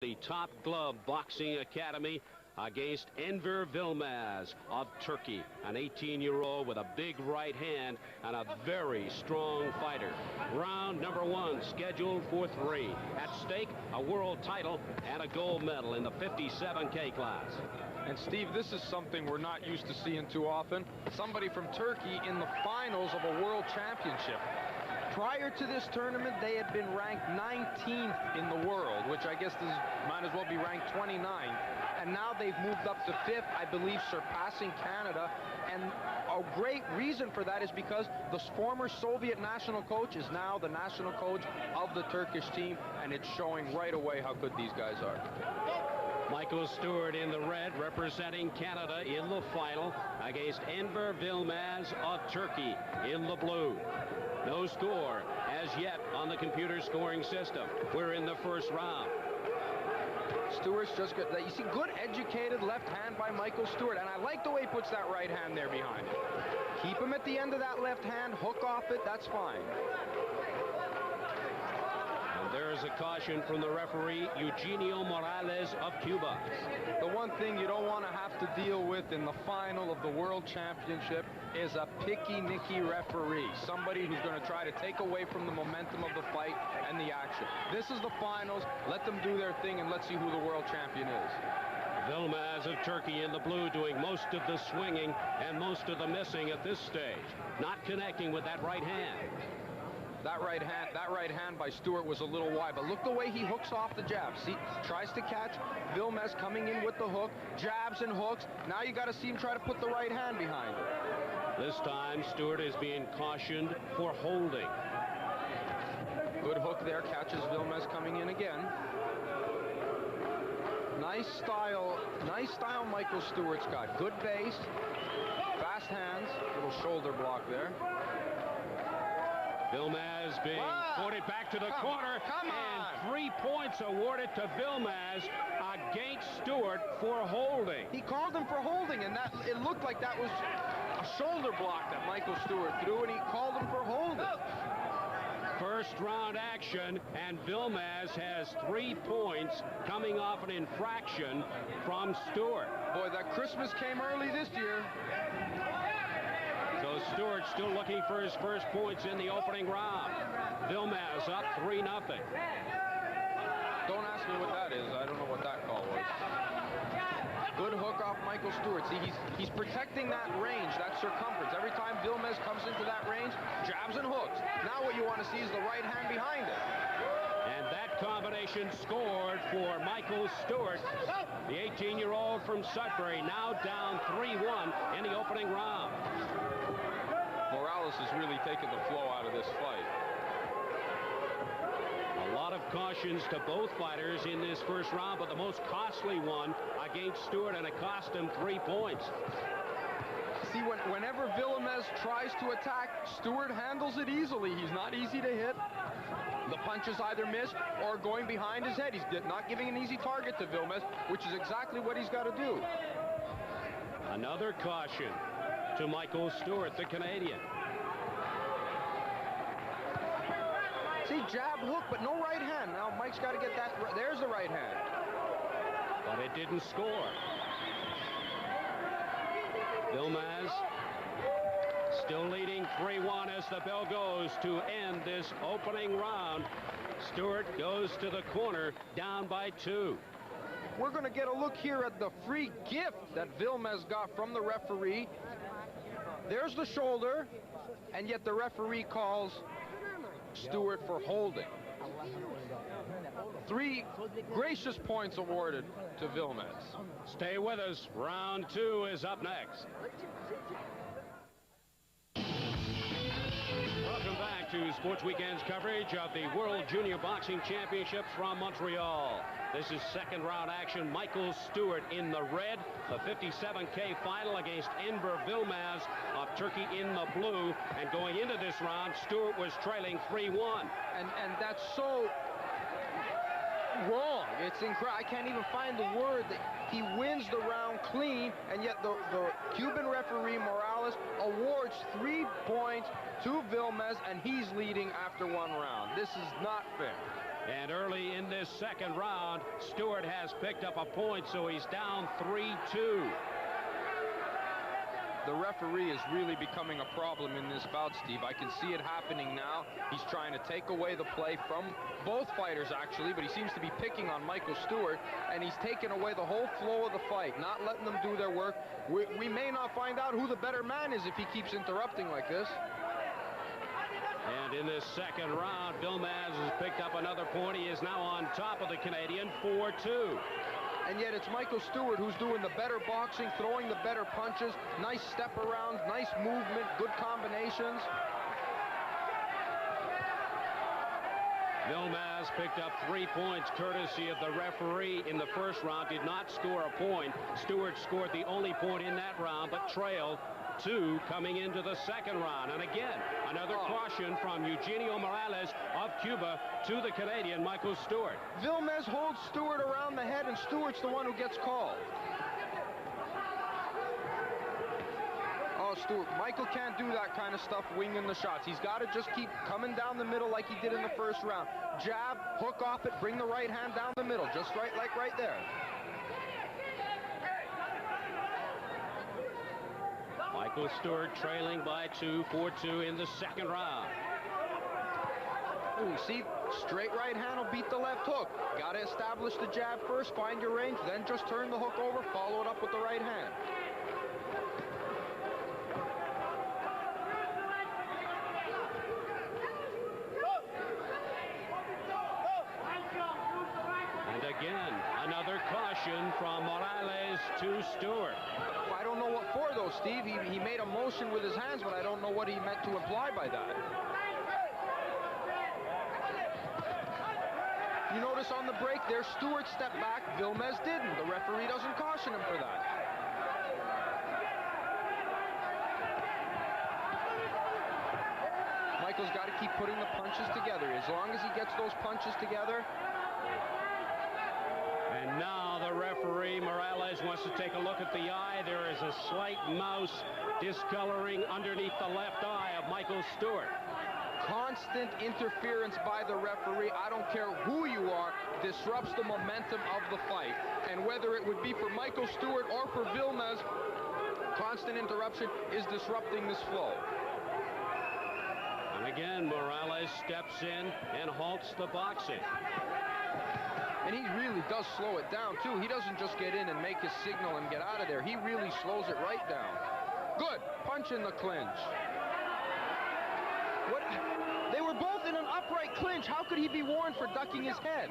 The Top Glove Boxing Academy against Enver Yılmaz of Turkey, an 18-year-old with a big right hand and a very strong fighter. Round number one scheduled for 3. At stake, a world title and a gold medal in the 57K class. And Steve, this is something we're not used to seeing too often. Somebody from Turkey in the finals of a world championship. Prior to this tournament, they had been ranked 19th in the world, which I guess might as well be ranked 29th. And now they've moved up to 5th, I believe, surpassing Canada. And a great reason for that is because the former Soviet national coach is now the national coach of the Turkish team, and it's showing right away how good these guys are. Michael Stewart in the red, representing Canada in the final against Enver Yılmaz of Turkey in the blue. No score as yet on the computer scoring system. We're in the first round. Stewart's just good. You see, good educated left hand by Michael Stewart, and I like the way he puts that right hand there behind it. Keep him at the end of that left hand, hook off it, that's fine. There's a caution from the referee, Eugenio Morales of Cuba. The one thing you don't want to have to deal with in the final of the World Championship is a picky-nicky referee. Somebody who's going to try to take away from the momentum of the fight and the action. This is the finals. Let them do their thing and let's see who the world champion is. Yılmaz of Turkey in the blue doing most of the swinging and most of the missing at this stage. Not connecting with that right hand. That right hand by Stewart was a little wide, but look the way he hooks off the jab. See, tries to catch Yılmaz coming in with the hook, jabs and hooks. Now you got to see him try to put the right hand behind it. This time, Stewart is being cautioned for holding. Good hook there, catches Yılmaz coming in again. Nice style Michael Stewart's got. Good base, fast hands, little shoulder block there. Yılmaz being put back to the corner, and 3 points awarded to Yılmaz against Stewart for holding. He called him for holding, and it looked like that was a shoulder block that Michael Stewart threw, and he called him for holding. First round action, and Yılmaz has 3 points coming off an infraction from Stewart. Boy, that Christmas came early this year. So Stewart still looking for his first points in the opening round. Yılmaz up 3-0. Don't ask me what that is. I don't know what that call was. Good hook off Michael Stewart. See, he's protecting that range, that circumference. Every time Yılmaz comes into that range, jabs and hooks. Now what you want to see is the right hand behind it. And that combination scored for Michael Stewart, the 18-year-old from Sudbury, now down 3-1 in the opening round. Morales is really taking the flow out of this fight. A lot of cautions to both fighters in this first round, but the most costly one against Stewart, and it cost him 3 points. See, whenever Yılmaz tries to attack, Stewart handles it easily. He's not easy to hit. The punches either miss or going behind his head. He's not giving an easy target to Yılmaz, which is exactly what he's got to do. Another caution to Michael Stewart, the Canadian. See, jab, hook, but no right hand. Now Mike's got to get that. There's the right hand. But it didn't score. Yılmaz still leading 3-1 as the bell goes to end this opening round. Stewart goes to the corner, down by 2. We're going to get a look here at the free gift that Yılmaz got from the referee. There's the shoulder, and yet the referee calls Stewart for holding. 3 gracious points awarded to Yılmaz. Stay with us. Round 2 is up next. Welcome back to Sports Weekend's coverage of the World Junior Boxing Championships from Montreal. This is second round action. Michael Stewart in the red, the 57K final against Enver Yılmaz of Turkey in the blue. And going into this round, Stewart was trailing 3-1. And that's so wrong. It's incredible. I can't even find the word. That he wins the round clean, and yet the Cuban referee Morales awards 3 points to Yılmaz, and he's leading after 1 round. This is not fair. And early in this second round, Stewart has picked up a point, so he's down 3-2. The referee is really becoming a problem in this bout, Steve. I can see it happening now. He's trying to take away the play from both fighters, actually, but he seems to be picking on Michael Stewart, and he's taken away the whole flow of the fight, not letting them do their work. We may not find out who the better man is if he keeps interrupting like this. And in this second round, Yılmaz has picked up another point. He is now on top of the Canadian, 4-2. And yet it's Michael Stewart who's doing the better boxing, throwing the better punches, nice step arounds, nice movement, good combinations. Yılmaz picked up 3 points courtesy of the referee in the first round, did not score a point. Stewart scored the only point in that round, but trailed 2 coming into the second round. And again, another caution from Eugenio Morales of Cuba to the Canadian Michael Stewart. Yılmaz holds Stewart around the head, and Stewart's the one who gets called. Oh, Stewart, Michael can't do that kind of stuff, winging the shots. He's got to just keep coming down the middle like he did in the first round. Jab, hook off it, bring the right hand down the middle, just right, like right there. Michael Stewart trailing by 2, 4-2 in the second round. Ooh, see, straight right hand will beat the left hook. Got to establish the jab first, find your range, then just turn the hook over, follow it up with the right hand. And again, another caution from Morales to Stewart. I don't know what for, though, Steve. He made a motion with his hands, but I don't know what he meant to imply by that. You notice on the break there, Stewart stepped back, Yılmaz didn't. The referee doesn't caution him for that. Michael's got to keep putting the punches together. As long as he gets those punches together. And now the referee, Morales, wants to take a look at the eye. There is a slight mouse discoloring underneath the left eye of Michael Stewart. Constant interference by the referee, I don't care who you are, disrupts the momentum of the fight. And whether it would be for Michael Stewart or for Yılmaz, constant interruption is disrupting this flow. And again, Morales steps in and halts the boxing. And he really does slow it down, too. He doesn't just get in and make his signal and get out of there. He really slows it right down. Good. Punch in the clinch. What? They were both in an upright clinch. How could he be warned for ducking his head?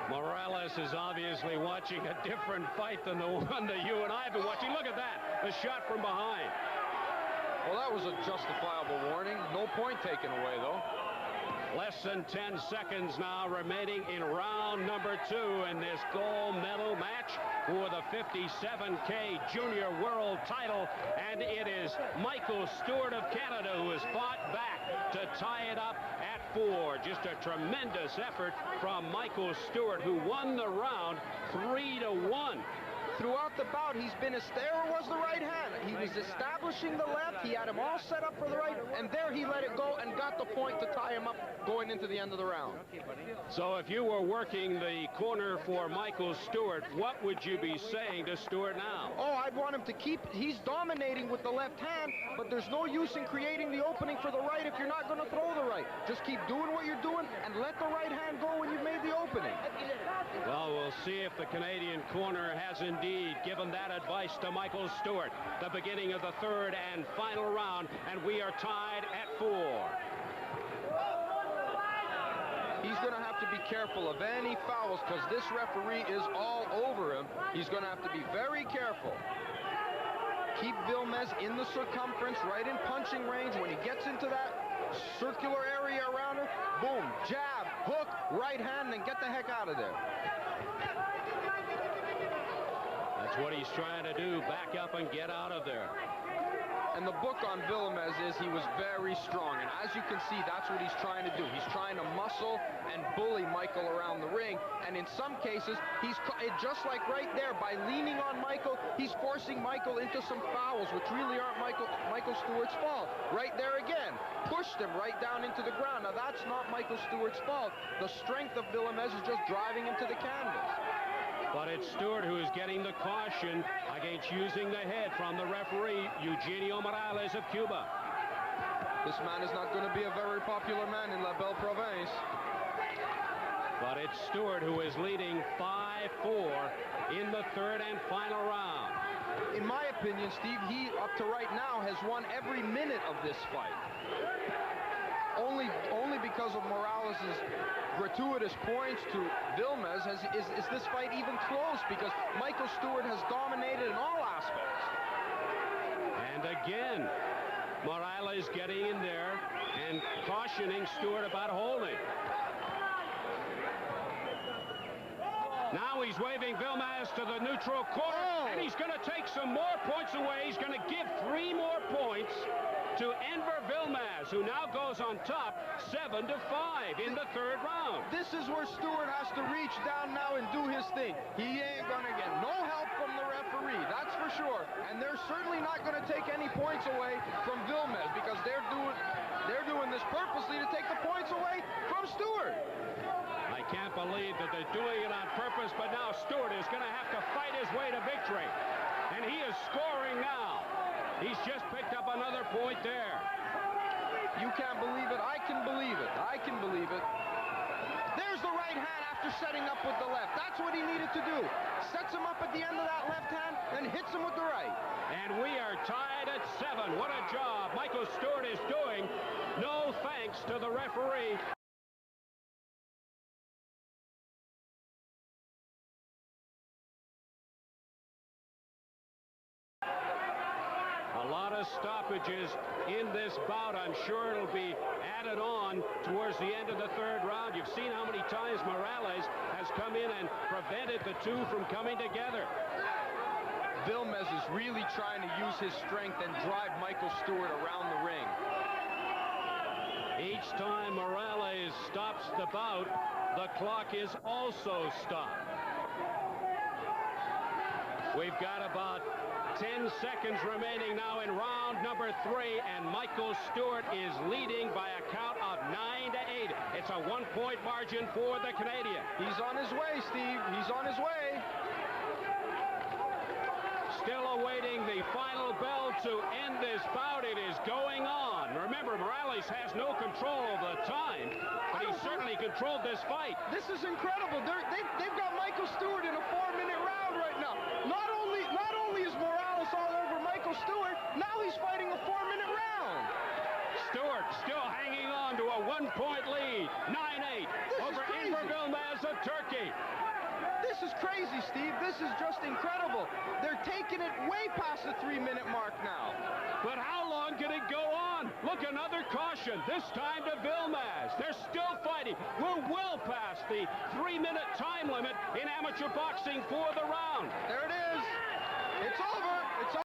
Morales is obviously watching a different fight than the one that you and I have been watching. Look at that. The shot from behind. Well, that was a justifiable warning. No point taken away, though. Less than 10 seconds now remaining in round number 2 in this gold medal match for the 57K Junior World title. And it is Michael Stewart of Canada who has fought back to tie it up at 4. Just a tremendous effort from Michael Stewart, who won the round 3-1. Throughout the bout, he's been there was the right hand. He was establishing the left. He had him all set up for the right, and there he let it go and got the point to tie him up going into the end of the round. So if you were working the corner for Michael Stewart, what would you be saying to Stewart now? Oh, I'd want him to keep, he's dominating with the left hand, but there's no use in creating the opening for the right if you're not going to throw the right. Just keep doing what you're doing and let the right hand go when you've made the opening. Well, we'll see if the Canadian corner has indeed given that advice to Michael Stewart. The beginning of the third and final round, and we are tied at 4. He's going to have to be careful of any fouls because this referee is all over him. He's going to have to be very careful. Keep Yılmaz in the circumference, right in punching range. When he gets into that circular area around him, boom, jab, hook, right hand, then get the heck out of there. That's what he's trying to do, back up and get out of there. And the book on Yılmaz is he was very strong. And as you can see, that's what he's trying to do. He's trying to muscle and bully Michael around the ring. And in some cases, he's just like right there, by leaning on Michael, he's forcing Michael into some fouls, which really aren't Michael Stewart's fault. Right there again, pushed him right down into the ground. Now that's not Michael Stewart's fault. The strength of Yılmaz is just driving him to the canvas. But it's Stewart who is getting the caution against using the head from the referee, Eugenio Morales of Cuba. This man is not going to be a very popular man in La Belle Province. But it's Stewart who is leading 5-4 in the third and final round. In my opinion, Steve, he, up to right now, has won every minute of this fight. Only because of Morales' gratuitous points to Yılmaz is this fight even close, because Michael Stewart has dominated in all aspects. And again, Morales getting in there and cautioning Stewart about holding. Now he's waving Yılmaz to the neutral corner, and he's going to take some more points away. He's going to give 3 more points to Enver Yılmaz, who now goes on top 7-5 in the third round. This is where Stewart has to reach down now and do his thing. He ain't going to get no help from the referee, that's for sure. And they're certainly not going to take any points away from Yılmaz, because they're doing this purposely to take the points away from Stewart. I can't believe that they're doing it on purpose, but now Stewart is going to have to fight his way to victory. And he is scoring now. He's just picked up another point there. You can't believe it. I can believe it. I can believe it. There's the right hand after setting up with the left. That's what he needed to do. Sets him up at the end of that left hand and hits him with the right. And we are tied at 7. What a job Michael Stewart is doing. No thanks to the referee. A lot of stoppages in this bout. I'm sure it'll be added on towards the end of the third round. You've seen how many times Morales has come in and prevented the two from coming together. Yılmaz is really trying to use his strength and drive Michael Stewart around the ring. Each time Morales stops the bout, the clock is also stopped. We've got about 10 seconds remaining now in round number 3, and Michael Stewart is leading by a count of 9-8. It's a 1-point margin for the Canadian. He's on his way, Steve. He's on his way. Still awaiting the final bell to end this bout. It is going on. Remember, Morales has no control of the time, but he certainly controlled this fight. This is incredible. They've got Michael Stewart in a 4-minute round right now. Not only is Morales all over Michael Stewart, now he's fighting a 4-minute round. Stewart still hanging on to a 1-point lead, 9-8 over Enver Yılmaz of Turkey. This is crazy, Steve. This is just incredible. They're taking it way past the 3-minute mark now. But how long can it go on? Look, another caution, this time to Yılmaz. They're still fighting. We're well past the 3-minute time limit in amateur boxing for the round. There it is. It's over. It's over.